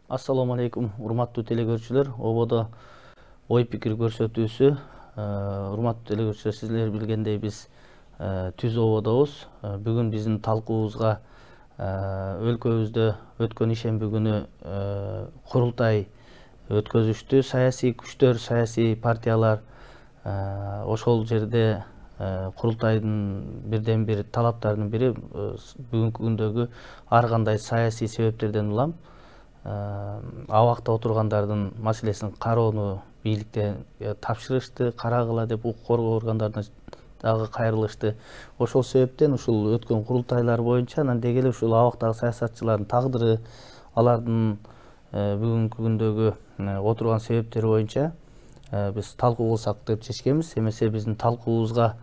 Assalamu алейкум, урматтуу телекөрүүчүлөр. Ободо ой пикир көрсөтүүсү. Урматтуу телекөрүүчүлөр, сиздер билгендей биз түз ободобуз. Бүгүн биздин талкуубузга өлкөбүздө өткөн ишемби күнү курултай өткөзүштү. Саясий күчтөр, саясий партиялар ошол жерде курултайдын бирден бир талаптарынын бири бүгүнкү күндөгү ар кандай саясий себептерден улам абакта отургандардын маселесин кароону бийликтен тапшырышты, карагыла деп укук коргоо органдарына дагы кайрылышты. Ошол себептен ушул өткөн курултайлар боюнча анан деги эле ушул абактагы саясатчылардын тагдыры, алардын бүгүнкү күндөгү отурган себептери боюнча биз талкуу кылсак деп чечкенбиз. Эмесе биздин талкуубузга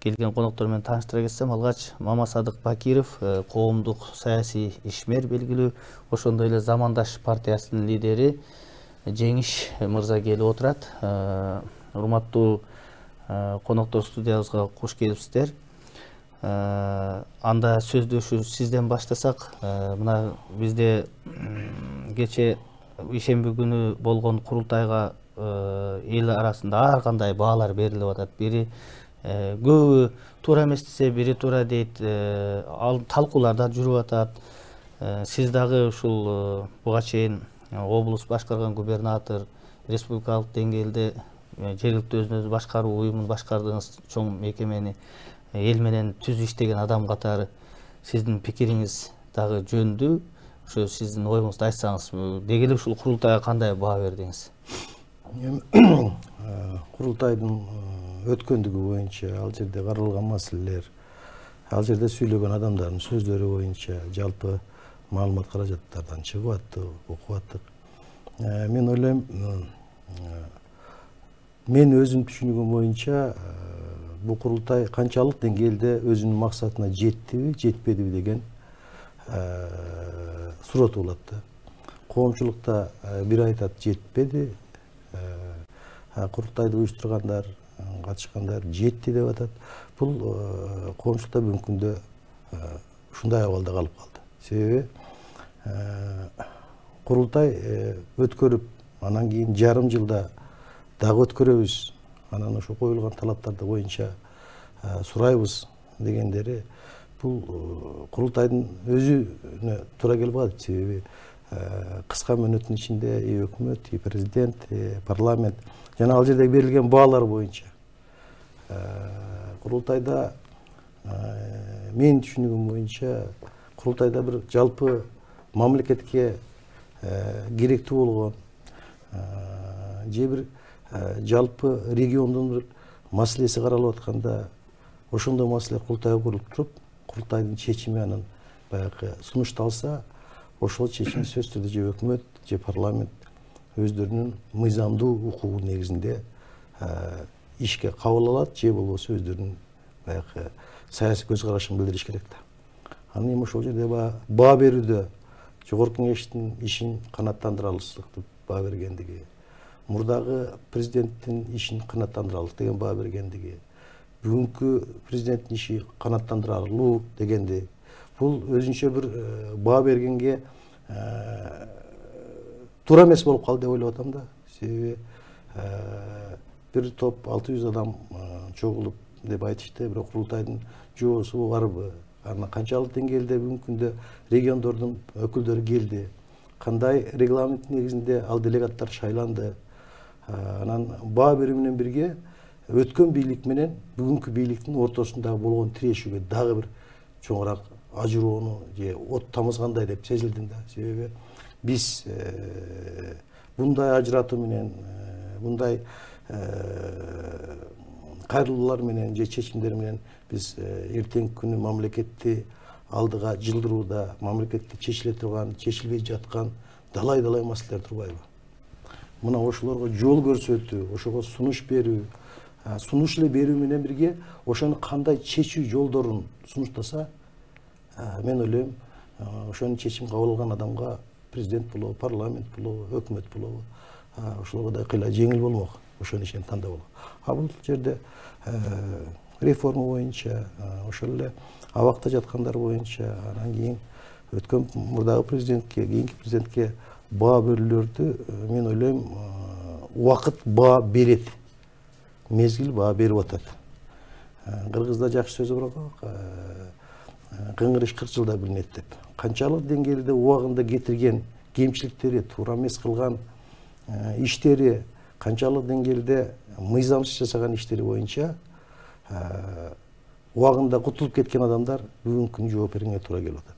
келген коноктор менен тааныштыра кетсем, алгач Мамасадык Бакиров, коомдук саясий ишмер белгилүү, ошондой эле Замандаш партиясынын лидери Жеңиш мырза келип отурат. Урматтуу коноктор, студиябызга куш келипсиздер. Анда сөздөшүү сизден баштасак, мына бизде кече ишемби күнү болгон курултайга эл арасында ар кандай баалар берилип атат. Бири көбү туура эмес десе, бири туура дейт. Ал талкууларда жүрүп атат. Сиз дагы ушул буга чейин облус башкарган губернатор, республикалык деңгээлде жергиликтүү өзүн өзү башкаруу уюмун башкардыңыз, чоң мекемени эл менен түз иштеген адам катары. Сиздин пикириңиз дагы жөнүндүү. Ошо сиздин оюңузду айтсаңыз, деги эле ушул курултайга кандай баа бердиңиз? Курултайдын өткөндүгү боюнча, ал жерде каралган маселелер, ал жерде сүйлөгөн адамдардын сөздөрү боюнча жалпы маалымат каражаттардан чыгып аттык, окуп аттык. Мен ойлойм, мен өзүм түшүнүгүм боюнча бул курултай канчалык деңгээлде өзүнүн максатына жеттиби, жетпедиби деген суроо туулат да. Коомчулукта бир айтат жетпеди, курултайды уюштургандар, катышкандар жетти деп атат. Бул коомчулукта бүгүнкү күндө ушундай абалда калып калды. Себеби курултай өткөрүп, анан кийин жарым жылда дагы өткөрөбүз, анан ошо коюлган талаптарды боюнча сурайбыз дегендери, бул курултайдын өзүнө туура келип калат. Себеби кыска мөөнөттүн ичинде и өкмөт, и президент, и парламент жана ал жерде берилген баалар боюнча курултайда, менин түшүнүгүм боюнча, курултайда бир жалпы мамлекетке керектүү болгон же бир жалпы региондун бир маселеси каралып атканда, ошондой маселе курултайга курулуп туруп, курултайдын чечими анан баягы сунушталса, ошол чечим сөзсүз түрдө же өкмөт, же парламент өздөрүнүн мыйзамдуу укугу негизинде ишке кабыл алат, же болбосо өздөрүнүн баягы саясий көз карашын билдириш керек да. Анан эми ошол жерде баа берүүдө жогорку кеңештин ишин канааттандыралык деп баа бергендиги, мурдагы президенттин ишин канааттандыралык деген баа бергендиги, бүгүнкү президенттин иши канааттандырылуу дегенди, бул өзүнчө бир баа бергенге туура эмес болуп калды деп ойлоп атам да. Себеби бир топ 600 адам чогулуп деп айтышты, бирок курултайдын жоосу барбы? Анан канчалык деңгээлде бүгүнкү күндө региондордун өкүлдөрү келди? Кандай регламент негизинде ал делегаттар шайланды? Анан баа берүү менен бирге өткөн бийлик менен бүгүнкү бийликтин ортосунда болгон тирешүүгө дагы бир чоңураак ажыроону же от тамызгандай деп сезилдим да. Себеби биз мындай ажыратуу менен, мындай кайрылуулар менен же чечимдер менен биз эртеңки күнү мамлекетти алдыга жылдырууда, мамлекетте чечиле турган, чечилбей жаткан далай маселелер турбайбы? Мына ошолорго жол көрсөтүү, ошого сунуш берүү, сунуш эле берүү менен бирге ошону кандай чечүү жолдорун сунуштаса, мен ойлойм, ошонун чечим кабыл алган адамга президент болобу, парламент болобу, өкмөт болобу, ошолорго да кыйла жеңил болмок, ошонун ишин тандап алат. А бул жерде реформа боюнча, ошол эле абакта жаткандар боюнча, анан кийин өткөн мурдагы президентке, кийинки президентке баа берүүлөрдү мен ойлойм убакыт баа берет, мезгил баа берип атат. Кыргызда жакшы сөз бар го, кыңгыр иш 40 жылда билинет деп. Канчалык деңгээлде убагында кетирген кемчиликтери, туура эмес кылган иштери, канчалык деңгээлде мыйзамсыз жасаган иштери боюнча убагында кутулуп кеткен адамдар бүгүнкү күнү жооп бергенге туура келип атат.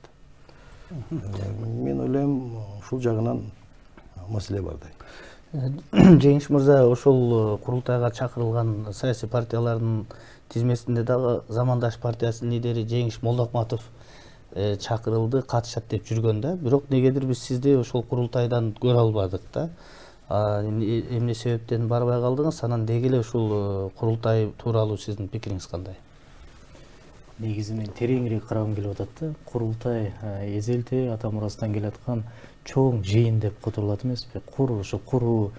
Мен ойлойм ушул жагынан маселе бардай. Жеңиш мырза, ошол курултайга чакырылган саясий партиялардын тизмесинде дагы Замандаш партиясынын лидери Жеңиш Молдокматов чакырылды, катышат деп жүргөн да. Бирок негедир биз сизди ошол курултайдан көрө албадык да. Эмне себептен барбай калдыңыз? Анан деги эле ушул курултай тууралуу сиздин пикириңиз кандай? Негизи мен тереңирээк карагым келип атат да. Курултай эзелте ата мурастан келаткан чоң жыйын деп которулат эмеспи? Ошо куруу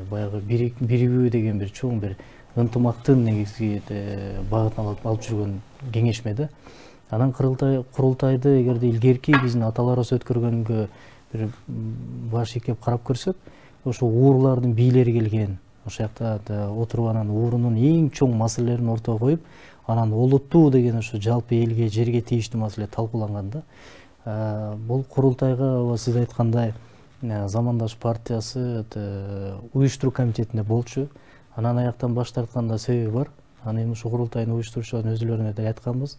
баягы биригүү деген бир чоң бир ынтымактын негизги багытын алып жүргөн кеңешме да. Анан курултайды эгерде илгерки биздин аталарыбыз өткөргөнгө бир баш ийкеп карап көрсөк, ошо уурлардын бийлери келген, ошол жакта отуруп анан уурунун эң чоң маселелерин ортого коюп, анан олуттуу деген ошо жалпы элге, жерге тийиштүү маселе талкууланган да. Бул курултайга сиз айткандай Замандаш партиясы уюштуруу комитетинде болчу. Анан аяктан баш тартканда себеби бар. Анан эми ушул курултайдын уюштуруучуларынын өзүлөрүнө да айтканбыз.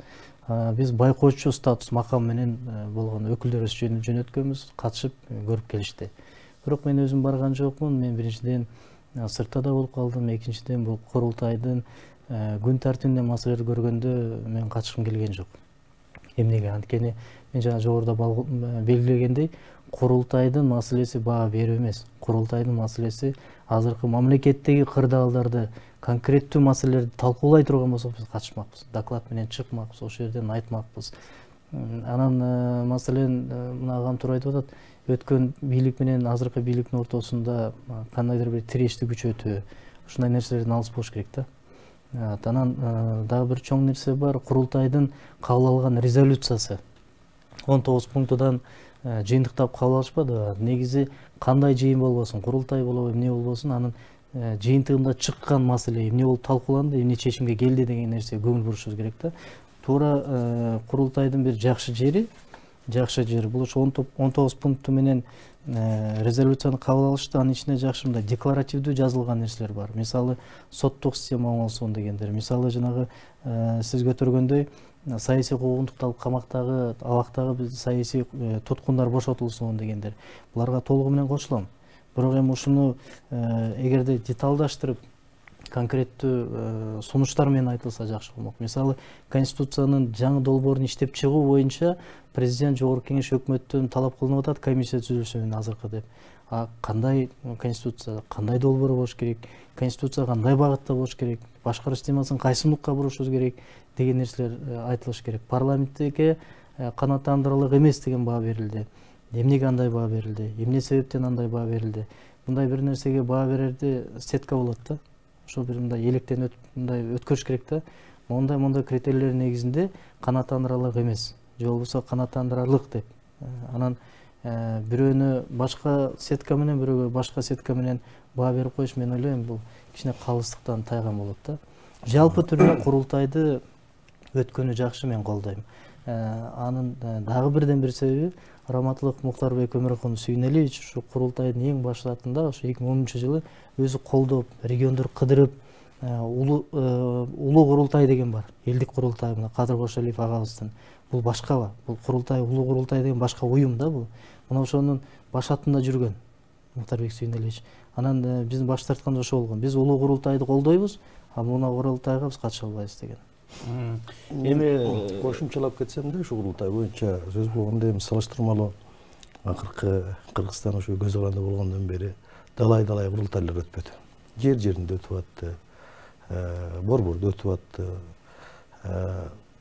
Биз байкоочу статус макам менен болгон өкүлдөрүбүз жөнөткөнбүз, катышып көрүп келишти. Бирок мен өзүм барган жокмун. Мен биринчиден сыртта да болуп калдым, экинчиден бул курултайдын күн тартибинде маселелер көргөндө мен катышкым келген жок. Эмнеге? Анткени мен жана жогоруда белгилегендей, курултайдын маселеси баа берүү эмес. Курултайдын маселеси азыркы мамлекеттеги кырдаалдарды, конкреттүү маселелерди талкуулай турган болсок биз катышмакпыз. Доклад менен чыкмакпыз, ошол жерден айтмакпыз. Анан маселен мына агам туура айтып атат. Өткөн бийлик менен азыркы бийликтин ортосунда кандайдыр бир тирешти күчөтүү, ушундай нерселерден алыс болуш керек да. Анан дагы бир чоң нерсе бар. Курултайдын кабыл алган резолюциясы 19 пунктудан жыйынтыктап кабыл алышпады. Негизи кандай жыйын болбосун, курултай болобу, эмне болбосун, анын жыйынтыгында чыккан маселе эмне болуп талкууланды, эмне чечимге келди деген нерсеге көңүл бурушубуз керек да. Туура курултайдын бир жакшы жери бул ошо 19 пункту менен резолюцияны кабыл алышты. Анын ичинде жакшы мындай декларативдүү жазылган нерселер бар. Мисалы, соттук система оңолсун дегендер. Мисалы, жанагы сиз көтөргөндөй саясий куугунтукталып камактагы, абактагы биз саясий туткундар бошотулсун дегендер. Буларга толугу менен кошулам. Бирок эми ушуну эгерде деталдаштырып, конкреттүү сунуштар менен айтылса жакшы болмок. Мисалы, Конституциянын жаңы долбоорун иштеп чыгуу боюнча президент Жогорку Кеңеш өкмөттөн талап кылынып атат, комиссия түзүлсүн азыркы деп. Кандай Конституция, кандай долбоор болуш керек, Конституция кандай багытта болуш керек, башкаруу системасын кайсы нукка бурушубуз керек деген нерселер айтылыш керек. Парламенттеги канааттандырарлык эмес деген баа берилди. Эмнеге андай баа берилди? Эмне себептен андай баа берилди? Мындай бир нерсеге баа берерде сетка болот да. Ошол бир мындай электен мындай өткөрүш керек да. Мондай критерийлер негизинде канааттандырарлык эмес, же болбосо канааттандырарлык деп. Анан бирөөнү башка сетка менен, бирөөгө башка сетка менен баа берип коюш, мен ойлойм, бул кичине калыстыктан тайган болот да. Жалпы түрдө курултайды өткөнү жакшы, мен колдойм. Анын дагы бирден бир себеби, Раматылык Муктарбек Өмүрөхун Сүйүнөлиевич ушу курултайдын эң баштарында, ошо 2010-жылы өзү колдоп, региондор кыдырып, улуу курултай деген бар. Элдик курултай, мына Кадыр Кошалиев агабыздын. Бул башкаба. Бул курултай, улуу курултай деген башка уюм да бул. Мына ошонун башатында жүргөн Муктарбек Сүйүнөлиевич. Анан биздин баш тарткан ошо болгон. Биз улуу курултайды колдойбуз, а мына курултайга биз катыша албайбыз деген. Эми кошумчалап кетсем да, ушу курултай боюнча сөз болгондо, эми салыштырмалуу акыркы Кыргызстан ошо көз каранды болгондон бери далай курултайлар өтпөдү. Жеринде өтүп атты, борбордо өтүп атты.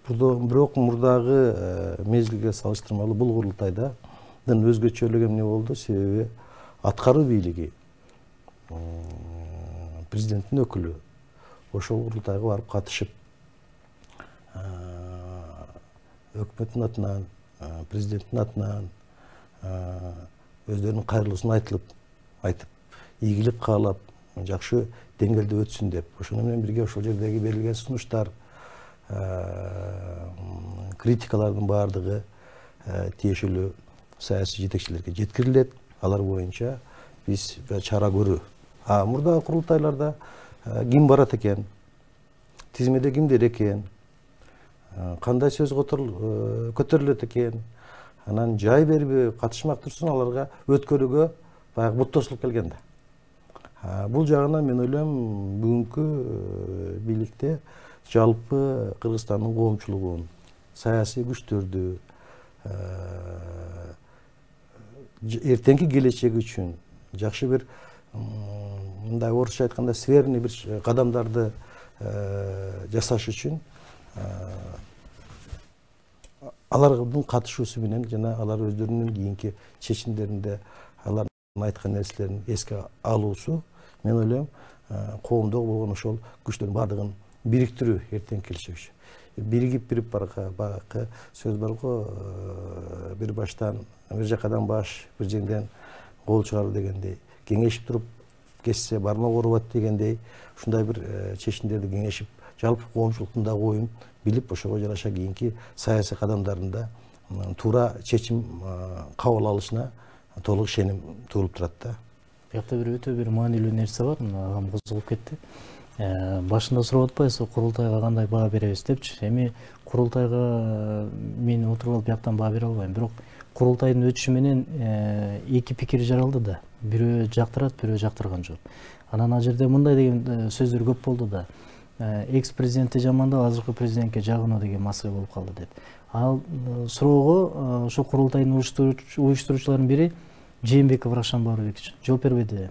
Бирок мурдагы мезгилге салыштырмалуу бул курултайдын өзгөчөлүгү эмне болду? Себеби аткаруу бийлиги, президенттин өкүлү ошол курултайга барып катышып, өкмөттүн атынан, президенттин атынан өздөрүнүн кайрылуусун айтып ийгилик каалап жакшы деңгээлде өтсүн деп, ошону менен бирге ошол жердеги берилген сунуштар, критикалардын баардыгы тиешелүү саясий жетекчилерге жеткирилет. Алар боюнча биз чара көрүү. Мурдагы курултайларда ким барат экен, тизмеде кимдер экен, кандай сөз көтөрүлөт экен, анан жай берби катышмак турсун, аларга өткөрүүгө баягы буттошулук келген да. Бул жагынан мен ойлойм бүгүнкү бийликте жалпы Кыргызстандын коомчулугун, саясий күчтөрдү эртеңки келечеги үчүн жакшы бир мындай орусча айтканда сверный бир кадамдарды жасаш үчүн алардын катышуусу менен жана алар өздөрүнүн кийинки чечимдеринде алардын айткан нерселерин эске алуусу, мен ойлойм коомдогу болгон ошол күчтөрдүн баардыгын бириктирүү эртеңки келечек үчүн. Биригип баягы сөз бар го, бир баштан бир жакадан баш, бир жерден кол чыгаруу дегендей, кеңешип туруп кессе бармак оорубат дегендей, ушундай бир чечимдерди кеңешип, жалпы коомчулуктун да оюн билип, ошого жараша кийинки саясий кадамдарында туура чечим кабыл алышына толук ишеним туулуп турат да. Биякта бир өтө бир маанилүү нерсе бар, агам кызыгып кетти. Башында сурап атпайсызбы, курултайга кандай баа беребиз депчи. Эми курултайга мен отуруп алып бияктан баа бере албайм, бирок курултайдын өтүшү менен эки пикир жаралды да. Бирөө жактырат, бирөө жактырган жок. Анан ал жерде мындай деген сөздөр көп болду да. Экс-президентти жамандап, азыркы президентке жагынуу деген маселе болуп калды деп. Ал суроого ошо курултайдын уюштуруучуларынын бири Жээнбеков Равшан Баарыбекович жооп бербеди.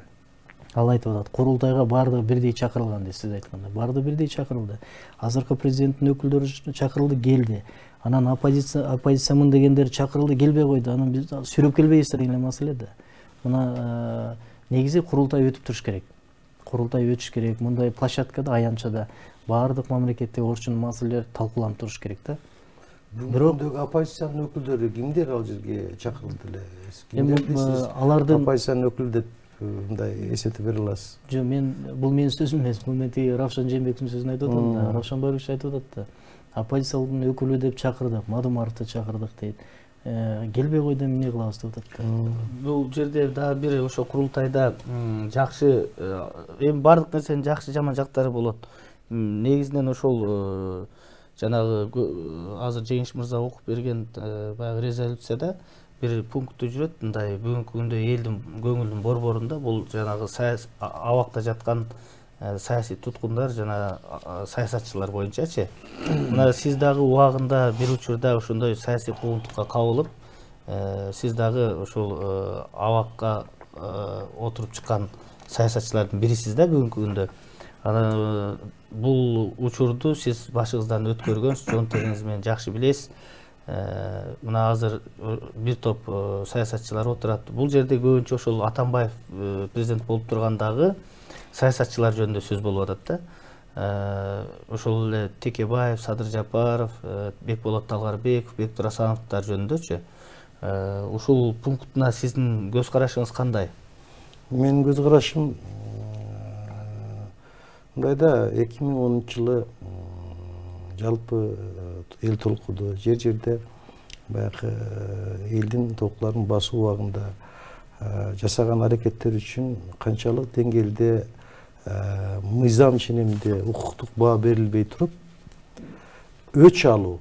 Ал айтып атат, курултайга баардыгы бирдей чакырылган деп, сиз айткандай. Баардыгы бирдей чакырылды. Азыркы президенттин өкүлдөрү чакырылды, келди. Анан оппозициямын дегендер чакырылды, келбей койду. Анан биз сүрөп келбейсиздер деген маселе да. Мына негизи курултай өтүп туруш керек. Курултай өтүш керек. Мындай площадкада, аянтчада баардык мамлекеттеги орчун маселелер талкууланып туруш керек да. Бирок оппозициянын өкүлдөрү кимдер ал жерге чакырылды эле? Алардын оппозициянын өкүлү деп мындай эсептеп бере аласыз? Жок, бул менин сөзүм эмес. Бул мен тиги Равшан Жээнбековдун сөзүн айтып атам да. Равшан Баарыбекович айтып атат да. Оппозициянын өкүлү деп чакырдык, Мадумаровду чакырдык дейт. Келбей койду, эмне кылабыз деп атат да. Бул жерде дагы бир ошо курултайда жакшы, эми баардык нерсенин жакшы жаман жактары болот. Негизинен ошол жанагы азыр Жеңиш мырза окуп берген баягы резолюцияда бир пункты жүрөт, мындай бүгүнкү күндө элдин көңүлүнүн борборунда бул жанагы абакта жаткан саясий туткундар жана саясатчылар боюнчачы. Мына сиз дагы убагында бир учурда ошондой саясий куугунтукка кабылып, сиз дагы ошол абакка отуруп чыккан саясатчылардын бирисиз да бүгүнкү күндө. Анан бул учурду сиз башыңыздан өткөргөнсүз, жон териңиз менен жакшы билесиз. Мына азыр бир топ саясатчылар отурат. Бул жерде көбүнчө ошол Атамбаев президент болуп тургандагы саясатчылар жөнүндө сөз болуп атат да. Ошол эле Текебаев, Садыр Жапаров, Бекболот Талгарбеков, Бектур Асановдор жөнүндөчү. Ушул пунктуна сиздин көз карашыңыз кандай? Менин көз карашым мындай да, 2010-жылы жалпы эл толкуду жер-жерде баягы элдин толкуларын басуу убагында жасаган аракеттер үчүн канчалык деңгээлде мыйзам ченемде укуктук баа берилбей туруп өч алуу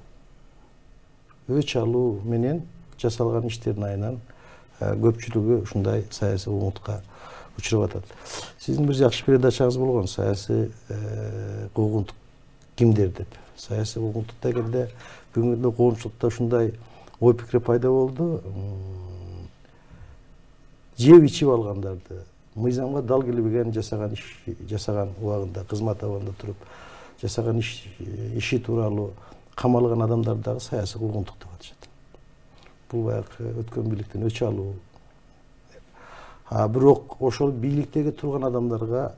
менен жасалган иштердин айынан көпчүлүгү ушундай саясий куугунтукка учурап атат. Сиздин бир жакшы передачаңыз болгон, саясий куугунтук кимдер деп. Саясий куугунтук дегенде бүгүнкү күндө коомчулукта ушундай ой пикир пайда болду. Жеп ичип алгандарды, мыйзамга дал келбеген жасаган убагында, кызмат абагында туруп жасаган иши тууралуу камалган адамдарды дагы саясий куугунтук деп атышат. Бул баягы өткөн бийликтен өч алуу. Бирок ошол бийликтеги турган адамдарга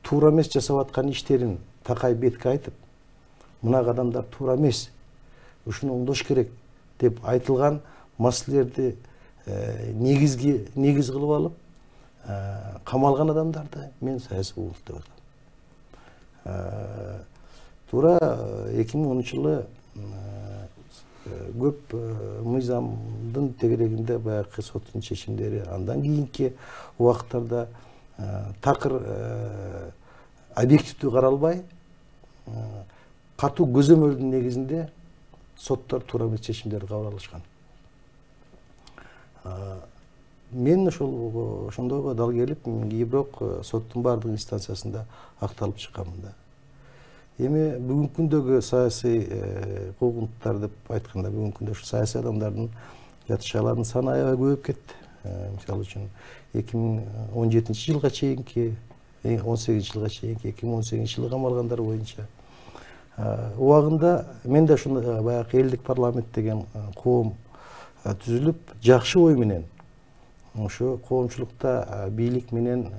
туура эмес жасап аткан иштерин такай бетке айтып, мына адамдар туура эмес, ушуну оңдош керек деп айтылган маселелерди негиз кылып алып камалган адамдарды мен саясий куугунтук деп атам. Туура 2010 жылы көп мыйзамдын тегерегинде баягы соттун чечимдери, андан кийинки убакыттарда такыр объективдүү каралбай, катуу көзөмөлдүн негизинде соттор туура эмес чечимдерди кабыл алышкан. Мен ошондойго дал келип, бирок соттун бардык инстанциясында акталып чыкканмын да. Эми бүгүнкү күндөгү саясий куугунтуктар деп айтканда, бүгүнкү күндө ушу саясий адамдардын жатышаларынын саны аябай көбөйүп кетти. Мисалы үчүн 2017 жылга чейинки, 18 жылга чейинки, 2018 жылы камалгандар боюнча убагында менде ушундай баягы элдик парламент деген коом түзүлүп, жакшы ой менен ошо коомчулукта бийлик менен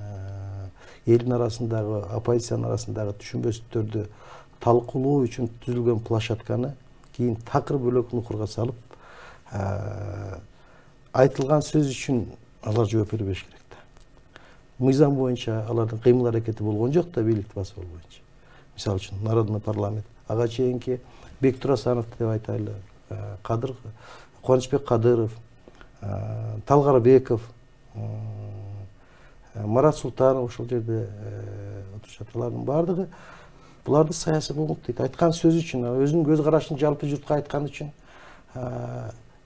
элдин арасындагы, оппозициянын арасындагы түшүнбөстүктөрдү талкуулоо үчүн түзүлгөн площадканы кийин такыр бөлөк нукурга салып, айтылган сөз үчүн алар жооп бере бериш керек да. Мыйзам боюнча алардын кыймыл аракети болгон жок да, бийликти басуу боюнча. Мисалы үчүн народный парламент, ага чейинки Бектур Асанов деп айтайлы, Кубанычбек Кадыров, Талгарбеков, Марат Султанов ошол жерде отурушат. Алардын бардыгы буларды саясий куугунтук дейт. Айткан сөз үчүн, өзүнүн көз карашын жалпы журтка айткан үчүн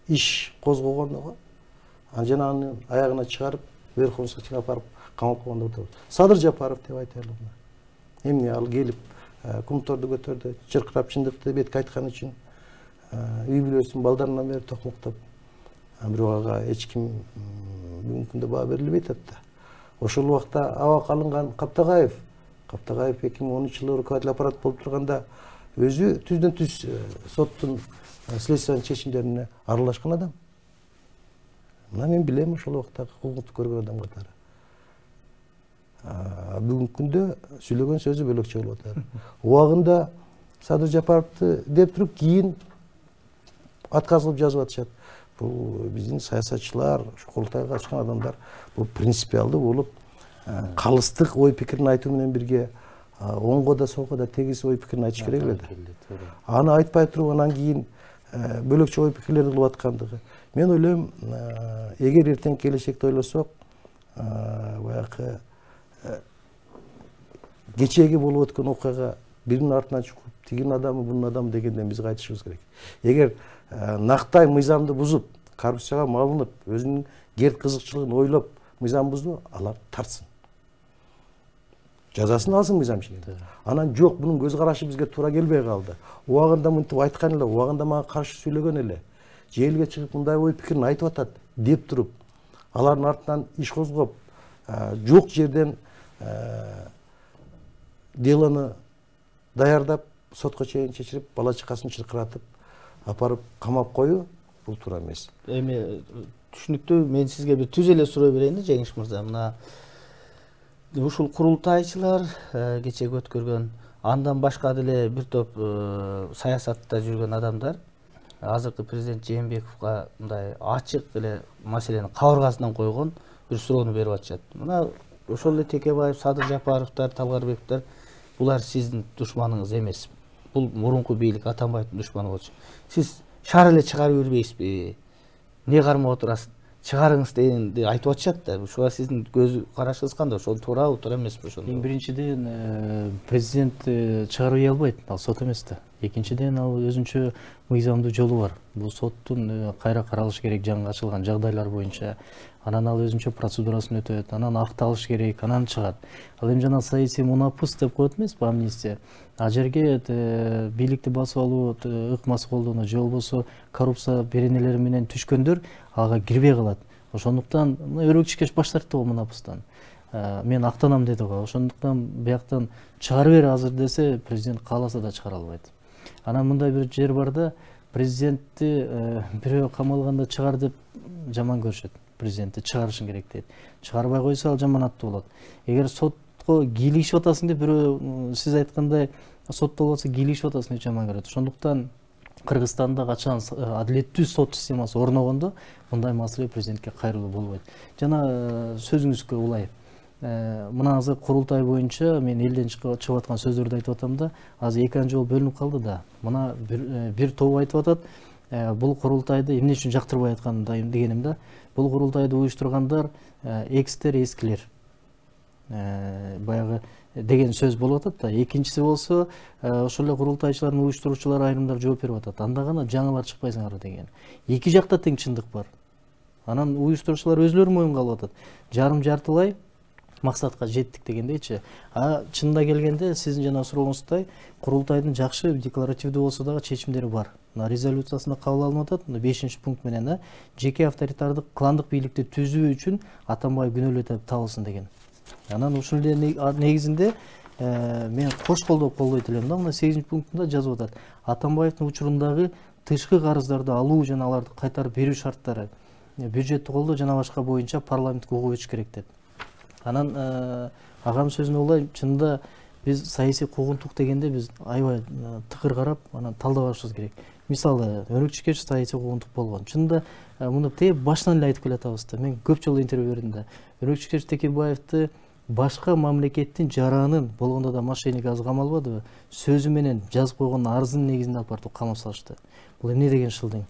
иш козгогондого, жана анын аягына чыгарып, Верховный судка апарып камап койгондо отурат. Садыр Жапаров деп айтайлы. Эмне ал келип кумторду көтөрдү, чыркырап чындыкты бетке айткан үчүн үй бүлөсүн балдарынан бери токмоктоп, бирок ага эч ким бүгүнкү күндө баа берилбей атат да. Ошол убакта абак алынган Каптагаев 2013 жылы руководитель аппарат болуп турганда өзү түздөн түз соттун следственный чечимдерине аралашкан адам. Мына мен билем ошол убактагы куугунтук көргөн адам катары. Бүгүнкү күндө сүйлөгөн сөзү бөлөкчө болуп атат. Убагында Садыр Жапаровду деп туруп кийин отказ кылып жазып атышат. Бул биздин саясатчылар, курултайга катышкан адамдар бул принципиалдуу болуп, калыстык ой пикирин айтуу менен бирге оңго да солго да тегиз ой пикирин айтыш керек эле да. Аны айтпай туруп анан кийин бөлөкчө ой пикирлерди кылып аткандыгы. Мен ойлойм, эгер эртең келечекти ойлосок, баягы кечеги болуп өткөн окуяга биринин артынан чукуп, тигинин адамы, бунун адамы дегенден биз кайтышыбыз керек. Эгер нактай мыйзамды бузуп, коррупцияга малынып, өзүнүн керт кызыкчылыгын ойлоп, мыйзам бузду, алар тартсын. Жазасын алсын мыйзам ичинде. Анан жок, бунун көз карашы бизге туура келбей калды. Убагында мынтип айткан эле, убагында мага каршы сүйлөгөн эле. Желге чыгып мындай ой пикирин айтып атат деп туруп, алардын артынан иш козгоп, жок жерден делону даярдап, сотко чейин чечирип, бала чакасын чыркыратып, апарып камап коюу бул туура эмес. Эми түшүнүктүү, мен сизге бир түз эле суроо берейин да, Жеңиш мырза. Мына ушул курултайчылар кечеги өткөргөн, андан башка деле бир топ саясатта жүргөн адамдар азыркы президент Жээнбековго мындай ачык эле маселени кабыргасынан койгон бир суроону берип атышат. Мына ошол эле Текебаев, Садыр Жапаровдор, Талгарбековдор, булар сиздин душманыңыз эмес. Бул мурунку бийлик Атамбаевдин душманы болчу. Сиз шаар эле чыгарып бербейсизби? Не кармап отурасыз? Чыгарыңыз дегенди айтып атышат да. Ушуга сиздин көз карашыңыз кандай? Ошол туурабы, туура эмеспи ошондо? Эң биринчиден президент чыгарбай албайт, ал сот эмес да. Экинчиден ал өзүнчө мыйзамдуу жолу бар. Бул соттун кайра каралыш керек жаңы ачылган жагдайлар боюнча. Анан ал өзүнчө процедурасын өтөт, анан акталыш керек, анан чыгат. Ал эми жана саясий мунапыс деп коет эмеспи, амнистия. А жерге бийликти басып алуу, ыкмасы колдонуу же болбосо коррупция беренелери менен түшкөндөр ага кирбей калат. Ошондуктан өрөкчүкеш баш тартты го мунапыстан. Мен актанам деди го. Ошондуктан бияктан чыгарып бер азыр десе, президент кааласа да чыгара албайт. Анан мындай бир жер бар да, президентти бирөө камалганда чыгар деп жаман көрүшөт. Президентти чыгарышың керек дейт. Чыгарбай койсо ал жаман аттуу болот. Эгер сотко кийлигишип атасың деп бирөө сиз айткандай соттолбосо кийлигишип атасың деп жаман көрөт. Ошондуктан Кыргызстанда качан адилеттүү сот системасы орногондо мындай маселе президентке кайрылуу болбойт. Жана сөзүңүзгө улай. Мына азыр курултай боюнча мен элден чыгып аткан сөздөрдү айтып атам да, азыр экинчи жол бөлүнүп калды да. Мына бир топ айтып атат, бул курултайды эмне үчүн жактырбай атканым дегеним да. Бул курултайды уюштургандар экстер, эскилер. Баягы деген сөз болуп атат да. Экинчиси болсо, ошол эле курултайчылардын уюштуруучулары айрымдар жооп берип атат. Анда гана жаңылар чыкпайсыңар деген. Эки жакта тең чындык бар. Анан уюштуруучулар өзүлөрү моюнга алып атат. Жарым-жартылай максатка жеттик дегендейчи. Чынында келгенде сиздин жана сурооңуздай курултайдын жакшы декларативдүү болсо дагы чечимдери бар. Мына резолюциясында кабыл алынып атат, 5-пункт менен жеке авторитардык кландык бийликти түзүү үчүн Атамбаев күнөөлүү табылсын деген. Анан ушул негизинде мен кош колдоп элем да. Мына 8-пунктунда жазып атат. Атамбаевдин учурундагы тышкы карыздарды алуу жана аларды кайтарып берүү шарттары, бюджетти колдоо жана башка боюнча парламентке угуп өтүш керек деп. Анан агам сөзүнө улай, чынында биз саясий куугунтук дегенде биз аябай тыкыр карап, анан талдабашыбыз керек. Мисалы, Өрөкчүкеш саясий куугунтук болгон. Чынында муну башынан эле айтып келатабыз да. Мен көп жолу интервью бердим да. Өрөкчүкеш Текебаевди башка мамлекеттин жаранын болгондо да мошенник аз камалбадыбы? Сөзү менен жазып койгон арызын негизинде алып барып камап салышты. Бул эмне деген шылдың?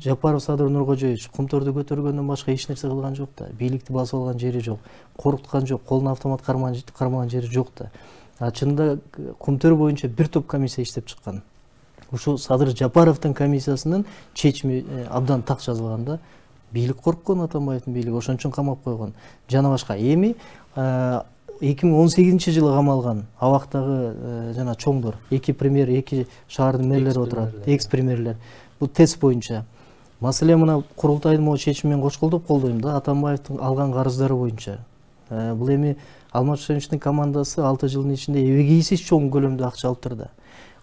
Жапаров Садыр Нуркожоевич кумторду көтөргөндөн башка эч нерсе кылган жок да. Бийликти басып алган жери жок, коркуткан жок, колуна автомат кармаган жери жок да. Чынында кумтөр боюнча бир топ комиссия иштеп чыккан. Ушул Садыр Жапаровдун комиссиясынын чечими абдан так жазылган да. Бийлик корккон, Атамбаевдин бийлиги ошон үчүн камап койгон. Жана башка эми 2018-жылы камалган абактагы жана чоңдор, эки премьер, эки шаардын мэрлери отурат, экс-премьерлер. Бул тест боюнча. Маселе мына курултайдын могу чечимин кош колдоп колдойм да, Атамбаевдин алган карыздары боюнча. Бул эми Алмаз Шеничтин командасы 6 жылдын ичинде эбегейсиз чоң көлөмдө акча алыптыр да.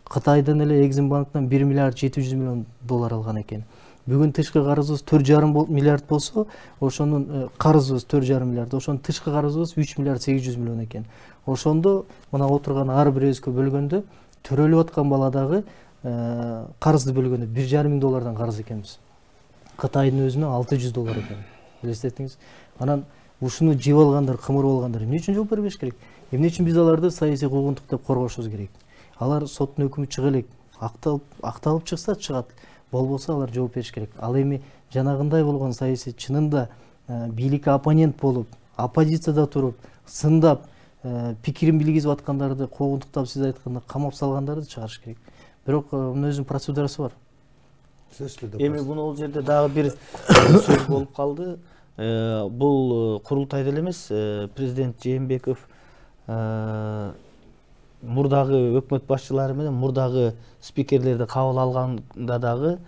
Кытайдын эле Экзимбанктан 1 миллиард 700 миллион доллар алган экен. Бүгүн тышкы карызыбыз 4,5 миллиард болсо, ошонун карызыбыз 4,5 миллиард, ошонун тышкы карызыбыз 3 миллиард 800 миллион экен. Ошондо мына отурган ар бирибизге бөлгөндө төрөлүп аткан баладагы карызды бөлгөндө 1,5 миң доллардан карыз экенбиз. Кытайдын өзүнө 600 доллар экен. Элестетиңиз. Анан ушуну жеп алгандар, кымырып алгандар эмне үчүн жооп бербеш керек? Эмне үчүн биз аларды саясий куугунтук деп коргошубуз керек? Алар соттун өкүмү чыга элек, акталып чыкса чыгат. Болбосо алар жооп бериш керек. Ал эми жанагындай болгон саясий чынында бийликке оппонент болуп, оппозицияда туруп, сындап, пикирин билгизип аткандарды куугунтуктап сиз айтканда камап салгандарды чыгарыш керек. Бирок мунун өзүнүн процедурасы бар. Эми бул жерде дагы бир сөз болуп калды. Бул курултайда эле эмес, президент Жээнбеков мурдагы өкмөт башчылары менен мурдагы спикерлерди кабыл алганда дагы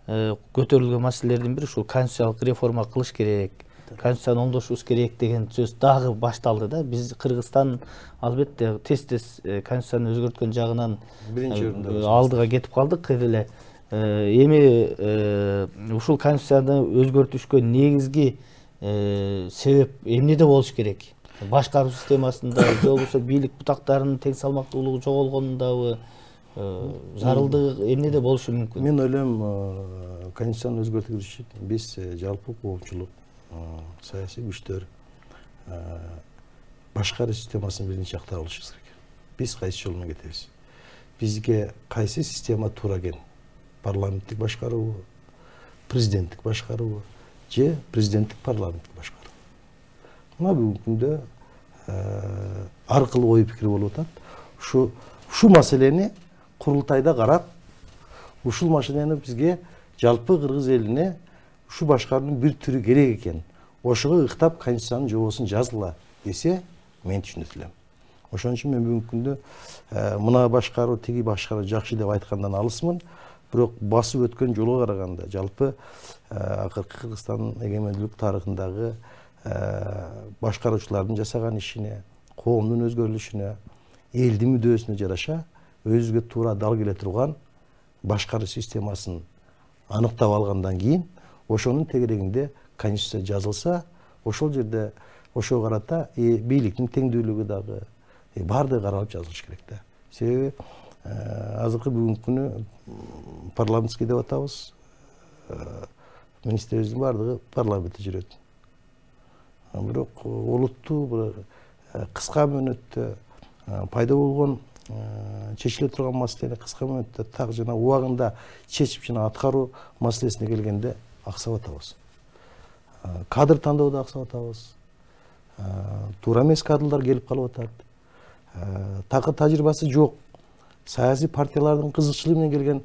көтөрүлгөн маселелердин бири ушул конституциялык реформа кылыш керек, конституцияны оңдошубуз керек деген сөз дагы башталды да. Биз Кыргызстан албетте тез конституцияны өзгөрткөн жагынан алдыга кетип калдык эле. Эми ушул конституцияны өзгөртүшкө негизги себеп эмнеде болуш керек? Башкаруу системасында же болбосо бийлик бутактарынын тең салмактуулугу жоголгонундабы, зарылдыгы эмнеде болушу мүмкүн? Мен ойлойм, конституцияны өзгөртүү үчүн биз жалпы коомчулук, саясий күчтөр башкаруу системасын биринчи жактап алышыбыз керек. Биз кайсы жол менен кетебиз? Бизге кайсы система туура экен? Парламенттик башкаруу, президенттик башкаруу же президенттик парламенттик башкаруу? Мына бүгүнкү күндө ар кыл ой пикир болуп атат. Ушу маселени курултайда карап, ушул маселени бизге жалпы кыргыз элине ушу башкаруунун бир түрү керек экен. Ошого ыктап конституциянын жобосун жазгыла десе, мен түшүнөт элем. Ошон үчүн мен бүгүнкү күндө мына башкаруу, тиги башкаруу жакшы деп айткандан алысмын. Бирок басып өткөн жолго караганда жалпы акыркы Кыргызстан эгемендүүлүк тарыхындагы башкаруучулардын жасаган ишине, коомдун өзгөрүлүшүнө, элдин мүдөөсүнө жараша өзүгө туура дал келе турган башкаруу системасын аныктап алгандан кийин ошонун тегерегинде конституция жазылса, ошол жерде ошого карата бийликтин теңдүүлүгү дагы баардыгы каралып жазылыш керек да. Себеби азыркы бүгүнкү күнү парламентский деп атабыз. Министрлерибиздин бардыгы парламентте жүрөт. Бирок олуттуу кыска мөөнөттө пайда болгон чечиле турган маселени кыска мөөнөттө так жана убагында чечип жана аткаруу маселесине келгенде аксап атабыз. Кадр тандоодо аксап атабыз. Туура эмес кадрлар келип калып атат. Такыр тажрыйбасы жок саясий партиялардын кызыкчылыгы менен келген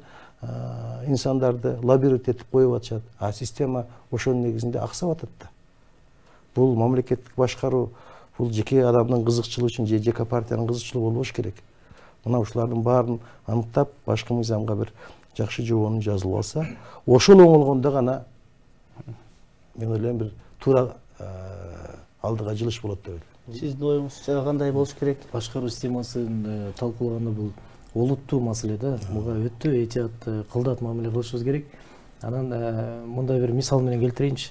инсандарды лоббировать этип коюп атышат. А система ошонун негизинде аксап атат да. Бул мамлекеттик башкаруу, бул жеке адамдын кызыкчылыгы үчүн же жеке партиянын кызыкчылыгы болбош керек. Мына ушулардын баарын аныктап, башкы мыйзамга бир жакшы жобонун жазылып алса, ошол оңолгондо гана мен ойлойм бир туура алдыга жылыш болот деп ойлойм. Сиздин оюңузча кандай болуш керек? Башкаруу системасын талкуулаганда бул олуттуу маселе да. Буга өтө этият, кылдат мамиле кылышыбыз керек. Анан мындай бир мисал менен келтирейинчи.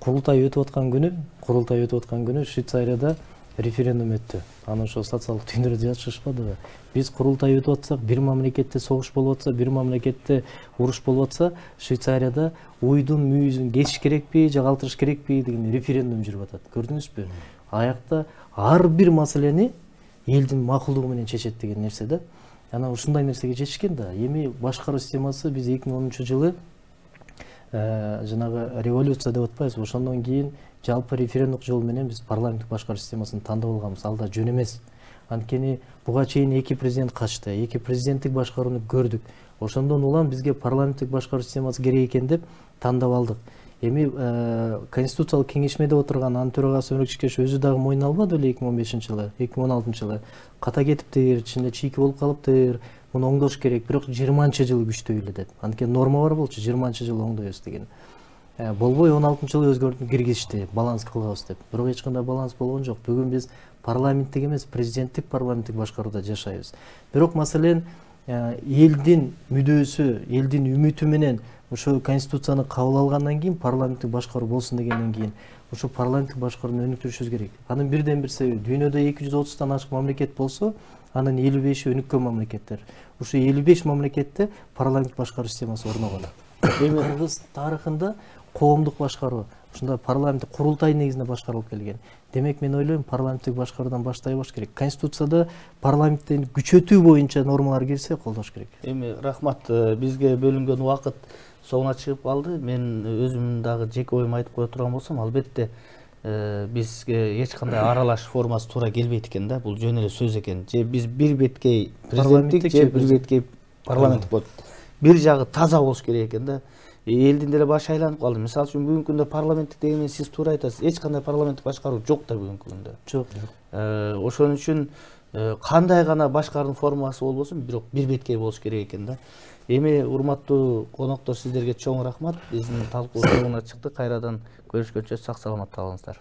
Курултай өтүп аткан күнү Швейцарияда референдум өттү. Аны ошо социалдык түйүндөрдө жатышышпадыбы? Биз курултай өтүп атсак, бир мамлекетте согуш болуп атса, бир мамлекетте уруш болуп атса, Швейцарияда уйдун мүйүзүн кесиш керекпи, же калтырыш керекпи деген референдум жүрүп атат. Көрдүңүзбү? Аякта ар бир маселени элдин макулдугу менен чечет деген нерсе да. Анан ушундай нерсеге жетишкен да. Эми башкаруу системасы биз 2010-жылы жанагы революция деп атпайбызбы? Ошондон кийин жалпы референдумдук жол менен биз парламенттик башкаруу системасын тандап алганбыз. Ал да жөн эмес. Анткени буга чейин 2 президент качты, 2 президенттик башкарууну көрдүк. Ошондон улам бизге парламенттик башкаруу системасы керек экен деп тандап алдык. Эми Конституциялык кеңешмеде отурган анын төрагасы Өмүрөк Ишкешев өзү дагы мойнуна албады беле 2015-жылы, 2016-жылы. Ката кетиптир, ичинде чийки болуп калыптыр. Муну оңдош керек, бирок 20-жылы күчтөйлү деп. Анткени норма бар болчу 20-жылы оңдойбуз деген. Болбой 16-жылы өзгөртүп киргизишти, баланс кылабыз деп. Бирок эч кандай баланс болгон жок. Бүгүн биз парламенттик эмес, президенттик парламенттик башкарууда жашайбыз. Бирок маселен элдин мүдөөсү, элдин үмүтү менен ошо конституцияны кабыл алгандан кийин парламенттик башкаруу болсун дегенден кийин ошо парламенттик башкарууну өнүктүрүшүбүз керек. Анын бирден бир себеби дүйнөдө 230тан ашык мамлекет болсо, анын 55-и өнүккөн мамлекеттер. Ошо 55 мамлекетте парламенттик башкаруу системасы орногон. Эми кыргыз тарыхында коомдук башкаруу, ушундай парламенттик курултай негизинде башкарылып келген. Демек мен ойлойм парламенттик башкаруудан баштай болуш керек. Конституцияда парламенттин күчөтүү боюнча нормалар кирсе колдош керек. Эми рахмат, бизге бөлүнгөн убакыт соңуна чыгып калды. Мен өзүмдүн дагы жеке оюмду айтып кое турган болсом, албетте бизге эч кандай аралаш формасы туура келбейт экен да. Бул жөн эле сөз экен. Же биз бир беткей президенттик, же бир беткей парламенттик болот. Бир жагы таза болуш керек экен да. Элдин деле башы айланып калды. Мисалы үчүн бүгүнкү күндө парламенттик дегенмен сиз туура айтасыз. Эч кандай парламенттик башкаруу жок да бүгүнкү күндө. Жок. Ошон үчүн кандай гана башкаруу формасы болбосун, бирок бир беткей болуш керек экен да. Эми урматтуу коноктор, сиздерге чоң рахмат. Биздин талкуу соңуна чыкты. Кайрадан көрүшкөнчө сак саламатта калыңыздар.